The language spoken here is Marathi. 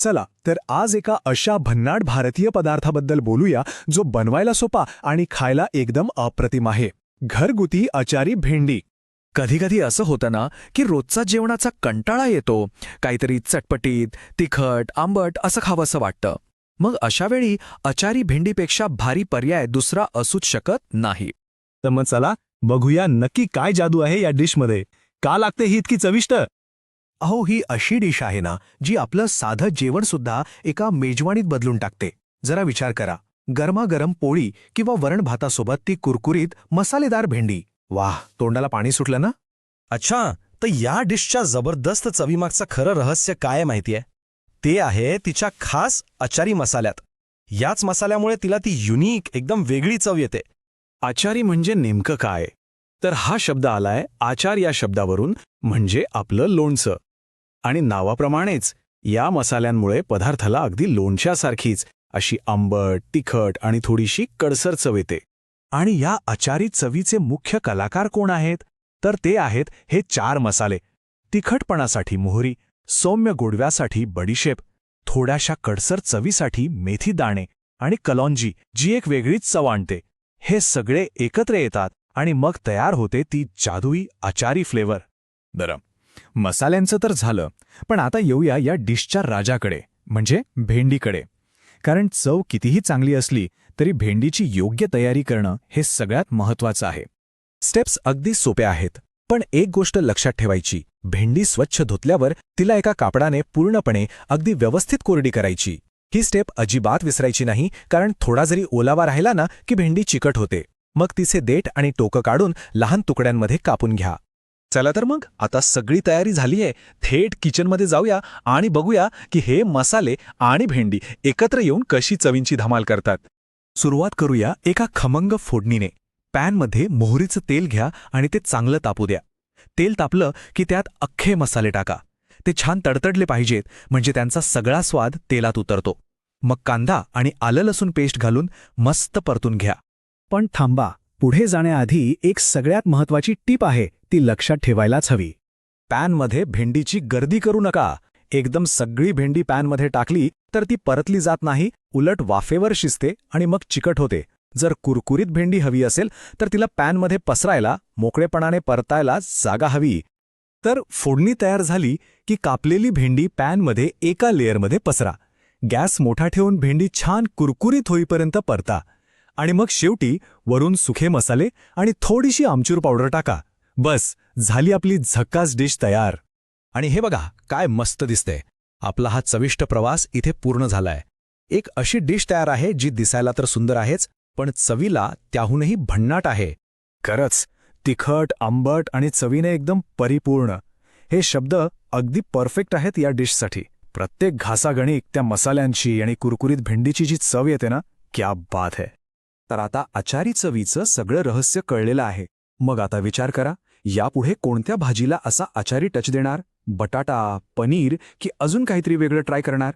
चला तर आज एका अशा भन्नाट भारतीय पदार्थाबद्दल बोलूया जो बनवायला सोपा आणि खायला एकदम अप्रतिम आहे. घरगुती अचारी भेंडी. कधीकधी असं होतं ना की रोजचा जेवणाचा कंटाळा येतो, काहीतरी चटपटीत, तिखट, आंबट असं खावंसं वाटतं. मग अशा वेळी अचारी भेंडीपेक्षा भारी पर्याय दुसरा असूच शकत नाही. तर मग चला बघूया नक्की काय जादू आहे या डिशमध्ये. का लागते ही इतकी चविष्ट? अहो, ही अशी डिश आहे ना जी आपलं साधं जेवण सुद्धा एका मेजवानीत बदलून टाकते. जरा विचार करा, गरमागरम पोळी किंवा वरण भातासोबत ती कुरकुरीत मसालेदार भेंडी. वाह, तोंडाला पाणी सुटलं ना. अच्छा, तर या डिशच्या जबरदस्त चवीमागचं खरं रहस्य काय माहितीये? ते आहे तिच्या खास अचारी मसाल्यात. याच मसाल्यामुळे तिला ती युनिक, एकदम वेगळी चव येते. आचारी म्हणजे नेमकं काय? तर हा शब्द आलाय आचार या शब्दावरून, म्हणजे आपलं लोणचं. आणि नावाप्रमाणेच या मसाल्यांमुळे पदार्थाला अगदी लोणच्यासारखीच अशी आंबट, तिखट आणि थोडीशी कडसर चव येते. आणि या अचारी चवीचे मुख्य कलाकार कोण आहेत? तर ते आहेत हे 4 मसाले. तिखटपणासाठी मोहरी, सौम्य गोडव्यासाठी बडीशेप, थोड्याशा कडसर चवीसाठी मेथी दाणे आणि कलौंजी, जी एक वेगळीच चव आणते. हे सगळे एकत्र येतात आणि मग तयार होते ती जादुई अचारी फ्लेवर. बरं, मसाल्यांचं तर झालं, पण आता येऊया या डिशच्या राजाकडे, म्हणजे भेंडीकडे. कारण चव कितीही चांगली असली तरी भेंडीची योग्य तयारी करणं हे सगळ्यात महत्त्वाचं आहे. स्टेप्स अगदी सोप्या आहेत, पण एक गोष्ट लक्षात ठेवायची: भेंडी स्वच्छ धुतल्यावर तिला एका कापडाने पूर्णपणे अगदी व्यवस्थित कोरडी करायची. ही स्टेप अजिबात विसरायची नाही, कारण थोडा जरी ओलावा राहिला ना की भेंडी चिकट होते. मग तिचे देठ आणि टोकं काढून लहान तुकड्यांमध्ये कापून घ्या. चला तर मग आता सगळी तयारी झालीये. थेट किचनमध्ये जाऊया आणि बघूया की हे मसाले आणि भेंडी एकत्र येऊन कशी चवींची धमाल करतात. सुरुवात करूया एका खमंग फोडणीने. पॅनमध्ये मोहरीचं तेल घ्या आणि ते चांगलं तापू द्या. तेल तापलं की त्यात अख्खे मसाले टाका. ते छान तडतडले पाहिजेत, म्हणजे त्यांचा सगळा स्वाद तेलात उतरतो. मग कांदा आणि आलं लसूण पेस्ट घालून मस्त परतून घ्या. पण थांबा, पुढे जाण्याआधी एक सगळ्यात महत्त्वाची टीप आहे, ती लक्षात ठेवायलाच हवी. पॅनमध्ये भेंडीची गर्दी करू नका. एकदम सगळी भेंडी पॅनमध्ये टाकली तर ती परतली जात नाही, उलट वाफेवर शिजते आणि मग चिकट होते. जर कुरकुरीत भेंडी हवी असेल तर तिला पॅनमध्ये पसरायला, मोकळेपणाने परतायला जागा हवी. तर फोडणी तयार झाली की कापलेली भेंडी पॅनमध्ये एका लेअरमध्ये पसरा. गॅस मोठा ठेवून भेंडी छान कुरकुरीत होईपर्यंत परता. आणि मग शेवटी वरून सुखे मसाले आणि थोडीशी आमचूर पावडर टाका. बस, झाली आपली झक्कास डिश तयार. आणि हे बघा काय मस्त दिसते. आपला हा चविष्ट प्रवास इथे पूर्ण झालाय. एक अशी डिश तयार आहे जी दिसायला तर सुंदर आहेच, पण चवीला त्याहूनही भन्नाट आहे. खरंच, तिखट, आंबट आणि चवीने एकदम परिपूर्ण. हे शब्द अगदी परफेक्ट आहेत या डिशसाठी. प्रत्येक घासागणिक त्या मसाल्यांची आणि कुरकुरीत भेंडीची जी चव येते ना, क्या बात है. तर आता अचारी चवीचं सगळं रहस्य कळलेलं आहे. मग आता विचार करा, यापुढे कोणत्या भाजीला असा अचारी टच देणार? बटाटा, पनीर की अजून काहीतरी वेगळं ट्राय करणार?